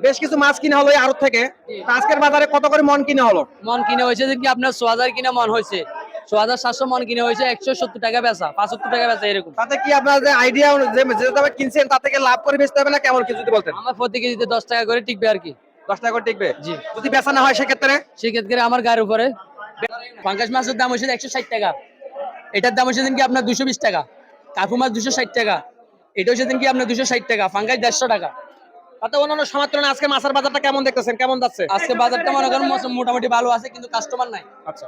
বেশ কিছু মাছ কিনা হলো এই আড়ত থেকে। তা আজকের বাজারে কত করে মন কিনা হলো? মন কিনে হয়েছে যে কি আপনার 6000 কিনা মন হয়েছে, 6700 মন কিনে হয়েছে, 170 টাকা বেচা, 75 টাকা বেচা এরকম। তাতে কি আপনার যে আইডিয়া যে দামে কিনছেন তা থেকে লাভ করে বেচতে হবে না কেমন কি যদি বলতেন? আমার প্রতি কেজিতে 10 টাকা করে টিকবে আর কি। 10 টাকা করে টিকবে। জি। যদি বেচা না হয় সেক্ষেত্রে সেক্ষেত্রে আমার গায়ের উপরে। পাঙ্গাস মাছের দাম হয়েছে 160 টাকা, এটার দাম হয়েছে দিন কি আপনার 220 টাকা। কাকু মাছ 260 টাকা, এটা হচ্ছে দিন কি আপনার 260 টাকা। পাঙ্গাস 150 টাকা। তাতে অন্যান্য সময়ের তুলনায় আজকে মাছের বাজারটা কেমন দেখতেছেন, কেমন যাচ্ছে? আজকে বাজারটা মনে করেন মোটামুটি ভালো আছে, কিন্তু কাস্টমার নাই। আচ্ছা,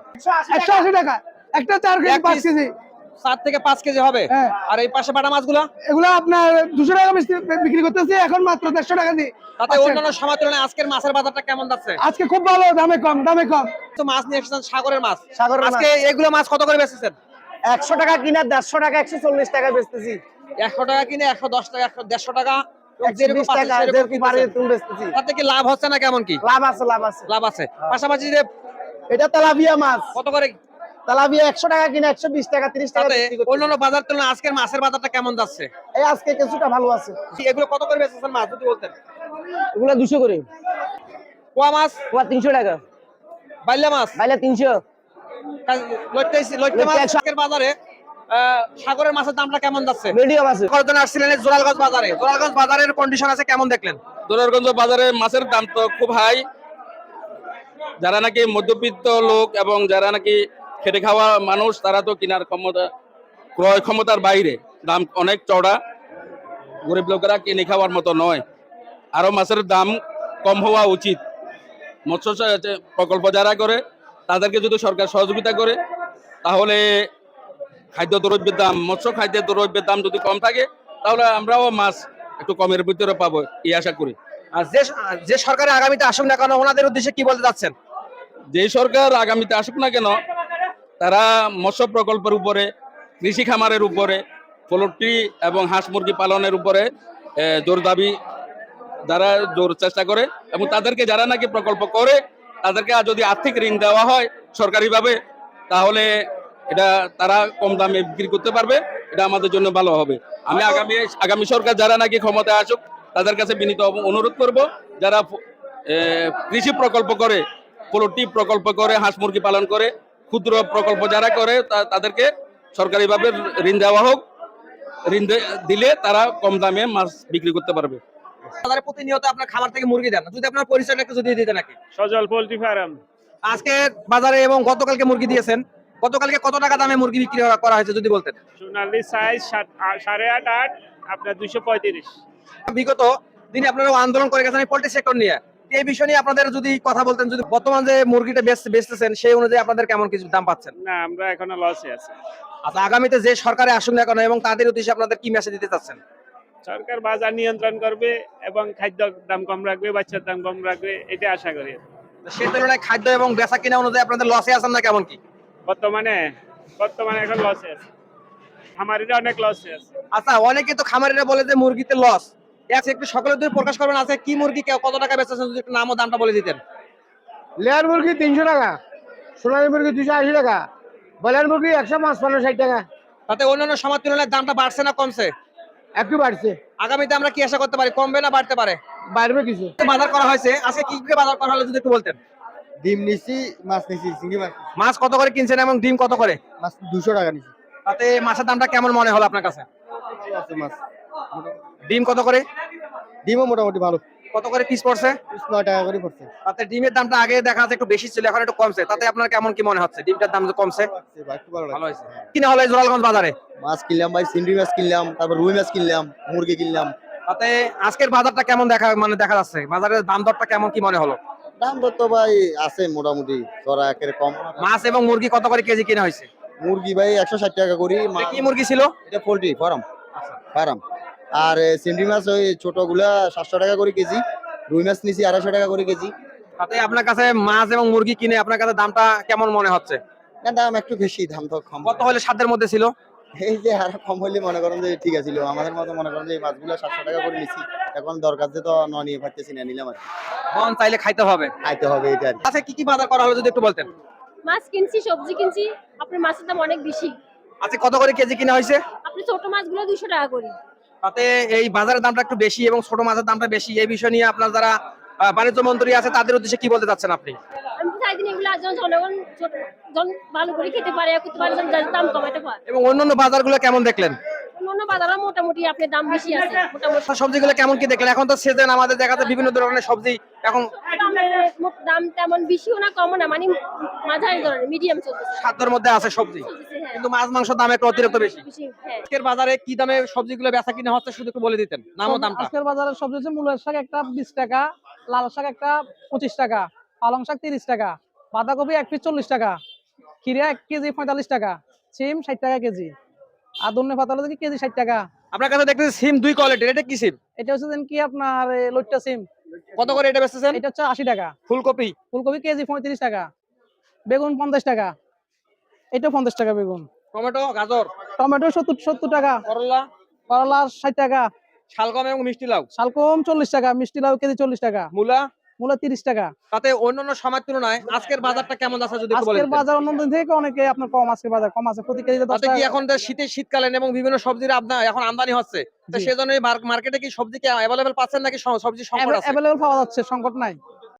180 টাকা একটা 4 কেজি 5 কেজি 7 থেকে 5 কেজি হবে। হ্যাঁ। আর এই পাশে বাটা মাছগুলো এগুলো আপনার 200 টাকা বিক্রি করতেছি এখন মাত্র 150 টাকা দিয়ে। তাতে অন্যান্য সময়ের তুলনায় আজকের মাছের বাজারটা কেমন যাচ্ছে? আজকে খুব ভালো, দামে কম দামে কম। তো মাছ নিয়ে এসেছেন সাগরের মাছ। সাগরের মাছ। আজকে এগুলো মাছ কত করে বেচেছেন? 100 টাকা কিনা 150 টাকা 140 টাকা বেচতেছি। 100 টাকা কিনে 110 টাকা 150 টাকা 120 টাকা যেরকম পারে তুমি বেচতেছি। তাতে কি লাভ হচ্ছে না কেমন কি? লাভ আছে লাভ আছে। লাভ আছে। পাশাপাশি যে এটা তেলাপিয়া মাছ। কত করে? তেলাপিয়া 100 টাকা কিনা 120 টাকা 30 টাকা তাতে বিক্রি করতেছি। অন্যান্য বাজার তুলনায় আজকের মাছের বাজারটা কেমন যাচ্ছে? এই আজকে কিছুটা ভালো আছে। এগুলো কত করে বেচেছেন মাছ যদি বলতেন? এগুলা 200 করে। পোয়া মাছ, ওয়া 300 টাকা। বাইলা মাছ, বাইলে 300। লইট্টে মাছ 100 আজকের বাজারে সাগরের মাছের দামটা কেমন যাচ্ছে? মিডিয়াম আছে। কতজন আসছিলেন এই জোরালগঞ্জ বাজারে? জোরালগঞ্জ বাজারের কন্ডিশন আছে কেমন দেখলেন? দোলারগঞ্জ বাজারে মাছের দাম তো খুব হাই। যারা নাকি মধ্যবিত্ত লোক এবং যারা নাকি খেটে খাওয়া মানুষ, তারা তো কেনার ক্ষমতা, ক্রয় ক্ষমতার বাইরে, দাম অনেক চড়া। গরিব লোকেরা কিনে খাওয়ার মতো নয়। আরো মাছের দাম কম হওয়া উচিত। মৎস্য প্রকল্প যারা করে তাদেরকে যদি সরকার সহযোগিতা করে, তাহলে খাদ্য দ্রব্যের দাম, মৎস্য খাদ্যের দ্রব্যের দাম যদি কম থাকে, তাহলে আমরাও মাছ একটু কমের ভিতরে পাবো এই আশা করি। আর যে সরকারের আগামীতে আসুক না কেন ওনাদের উদ্দেশ্যে কি বলতে যাচ্ছেন? যে সরকার আগামীতে আসুক না কেন, তারা মৎস্য প্রকল্পের উপরে, কৃষি খামারের উপরে, পোল্ট্রি এবং হাঁস মুরগি পালনের উপরে জোর দাবি, যারা জোর চেষ্টা করে, এবং তাদেরকে যারা নাকি প্রকল্প করে তাদেরকে যদি আর্থিক ঋণ দেওয়া হয় সরকারিভাবে, তাহলে এটা তারা কম দামে বিক্রি করতে পারবে। এটা আমাদের জন্য ভালো হবে। আমি আগামী সরকার যারা নাকি ক্ষমতায় আসুক তাদের কাছে বিনীত অনুরোধ করব, যারা কৃষি প্রকল্প করে, পোল্ট্রি প্রকল্প করে, হাঁস মুরগি পালন করে, ক্ষুদ্র প্রকল্প যারা করে তাদেরকে সরকারিভাবে ঋণ দেওয়া হোক। ঋণ দিলে তারা কম দামে মাছ বিক্রি করতে পারবে। বাজারে প্রতিনিয়ত আপনার খামার থেকে মুরগি দেন, যদি আপনার পরিচয়টা একটু যদি দিতেন নাকি? সজল পোল্ট্রি ফার্ম। আজকে বাজারে এবং গতকালকে মুরগি দিয়েছেন, গতকালকে কত টাকা দামে মুরগি বিক্রি করা হয়েছে যদি বলতেন? সোনালী সাইজ 8.5 8 আপনার 235। বিগত দিনে আপনারা আন্দোলন করে গেছেন এই পোল্ট্রি সেক্টর নিয়ে, এই বিষয় নিয়ে আপনাদের যদি কথা বলতেন, যদি বর্তমান যে মুরগিটা বেচতেছেন সেই অনুযায়ী আপনাদের কেমন কিছু দাম পাচ্ছেন? না, আমরা এখনো লসে আছি। আচ্ছা, আগামীতে যে সরকারে আসুক না কেন এবং তাদের উদ্দেশ্যে আপনাদের কি মেসেজ দিতে চাচ্ছেন? সরকার বাজার নিয়ন্ত্রণ করবে এবং খাদ্য দাম কম রাখবে, বাচ্চার দাম কম রাখবে, এটা আশা করি। সেই তুলনায় খাদ্য এবং বেচা কিনা অনুযায়ী আপনাদের লসে আছেন না কেমন কি? বর্তমানে এখন লসে আছে, খামারিরা অনেক লসে আছে। আচ্ছা, অনেকে তো খামারিরা বলে যে মুরগিতে লস, একটু সকলের দুই প্রকাশ করবেন আছে কি মুরগি কত টাকা বেচেছেন যদি একটু নাম ও দামটা বলে দিতেন? লেয়ার মুরগি 300 টাকা, সোনালী মুরগি 280 টাকা, ব্রয়লার মুরগি 155-60 টাকা। তাতে অন্যান্য সময়ের তুলনায় দামটা বাড়ছে না কমছে? একটু বাড়ছে। আগামীতে আমরা কি আশা করতে পারি, কমবে না বাড়তে পারে? বাড়বে কিছু। বাজার করা হয়েছে আজকে কি কি বাজার করা হলো যদি একটু বলতেন? ডিম নিছি, মাছ নিছি, চিংড়ি মাছ। মাছ কত করে কিনছেন এবং ডিম কত করে? মাছ 200 টাকা নিছি। তাতে মাছের দামটা কেমন মনে হলো আপনার কাছে? আছে মাছ। ডিম কত করে? ডিমও মোটামুটি ভালো। কত করে পিস পড়ছে? 9 টাকা করে পড়ছে। তাতে ডিমের দামটা আগে দেখা যাচ্ছে একটু বেশি ছিল, এখন একটু কমছে, তাতে আপনার কেমন কি মনে হচ্ছে? ডিমটার দাম যে কমছে, একটু ভালো ভালো লাগছে। হয়েছে। কিনা হলো এই জোরালগঞ্জ বাজারে? মাছ কিনলাম ভাই, চিংড়ি মাছ কিনলাম, তারপর রুই মাছ কিনলাম, মুরগি কিনলাম। তাতে আজকের বাজারটা কেমন দেখা যাচ্ছে, বাজারের দাম দরটা কেমন কি মনে হলো? দাম দর তো ভাই আছে মোটামুটি, ধরা একের কম। মাছ এবং মুরগি কত করে কেজি কিনা হয়েছে? মুরগি ভাই 160 টাকা করি। এটা কি মুরগি ছিল? এটা পোল্ট্রি ফার্ম। আর চিংড়ি মাছ ওই ছোটগুলা 700 টাকা করে কেজি, রুই মাছ নিছি 250 টাকা করে কেজি। তাতে আপনার কাছে মাছ এবং মুরগি কিনে আপনার কাছে দামটা কেমন মনে হচ্ছে? না, দাম একটু বেশি, দাম তো কম। কত হলে সাধ্যের মধ্যে ছিল? এই যে আরো কম হলে মনে করেন যে ঠিক আছিল। আমাদের মতো মনে করেন যে এই মাছগুলা 700 টাকা করে নিছি, এখন দরকার যে তো নিয়ে পারতেছি না, নিলাম আর কি। মন চাইলে খাইতে হবে, খাইতে হবে এটা আর কি। আচ্ছা, কি কি বাজার করা হলো যদি একটু বলতেন? মাছ কিনছি, সবজি কিনছি, আপনার মাছের দাম অনেক বেশি। আচ্ছা, কত করে কেজি কিনা হয়েছে? আপনি ছোট মাছগুলো 200 টাকা করি। তাতে এই বাজারের দামটা একটু বেশি এবং ছোট মাছের দামটা বেশি, এই বিষয় নিয়ে আপনার যারা বাণিজ্য মন্ত্রী আছে তাদের উদ্দেশ্যে কি বলতে চাচ্ছেন আপনি? আমি তো চাই দিন এগুলো যেন জনগণ ভালো করে খেতে পারে, করতে পারে, যেন দাম কমাতে পারে। এবং অন্যান্য বাজারগুলো কেমন দেখলেন? অন্য বাজারে মোটামুটি আপনার দাম বেশি আছে মোটামুটি। সবজিগুলো কেমন কি দেখলেন? এখন তো সিজন, আমাদের দেখাতে বিভিন্ন ধরনের সবজি এখন দাম তেমন বেশিও না কমও না, মানে মাঝারি ধরনের মিডিয়াম চলতেছে। সাধ্যের মধ্যে আছে সবজি, হ্যাঁ। কিন্তু মাছ মাংসের দাম একটু অতিরিক্ত বেশি। হ্যাঁ। আজকের বাজারে কি দামে সবজিগুলো বেচা কিনা হচ্ছে শুধু একটু বলে দিতেন, নাম ও দামটা। আজকের বাজারে সবজি হচ্ছে মূলের শাক একটা 20 টাকা, লাল শাক একটা 25 টাকা, পালং শাক 30 টাকা, বাঁধাকপি 1 পিস 40 টাকা, খিরা 1 কেজি 45 টাকা, সিম 60 টাকা কেজি, আর ধনে পাতা হলো কেজি 60 টাকা। আপনার কাছে দেখতেছি সিম 2 কোয়ালিটির, এটা কি সিম? এটা হচ্ছে দেন কি আপনার লইট্টা সিম, কত করে এটা বেচতেছেন? এটা হচ্ছে 80 টাকা। ফুলকপি ফুলকপি কেজি 35 টাকা, বেগুন 50 টাকা, এটা 50 টাকা বেগুন, টমেটো, গাজর, টমেটো 70 টাকা, করলা, করলা 60 টাকা, শালগম এবং মিষ্টি লাউ, শালগম 40 টাকা, মিষ্টি লাউ কেজি 40 টাকা, মূলা। মূলা 30 টাকা। তাতে অন্যান্য সময়ের তুলনায় আজকের বাজারটা কেমন যাচ্ছে যদি একটু বলে আজকের দিতেন। বাজার অন্য দিন থেকে অনেকে আপনার কম, আজকের বাজার কম আছে, প্রতি কেজিতে 10 তাতে কি টাকা। এখন যে শীতকালীন এবং বিভিন্ন সবজির এখন আমদানি হচ্ছে, তো জি। সেজন্য মার্কেটে কি সবজি কি অ্যাভেলেবেল পাচ্ছেন নাকি সবজি সংকট আছে? অ্যাভেলেবল পাওয়া যাচ্ছে, সংকট নাই।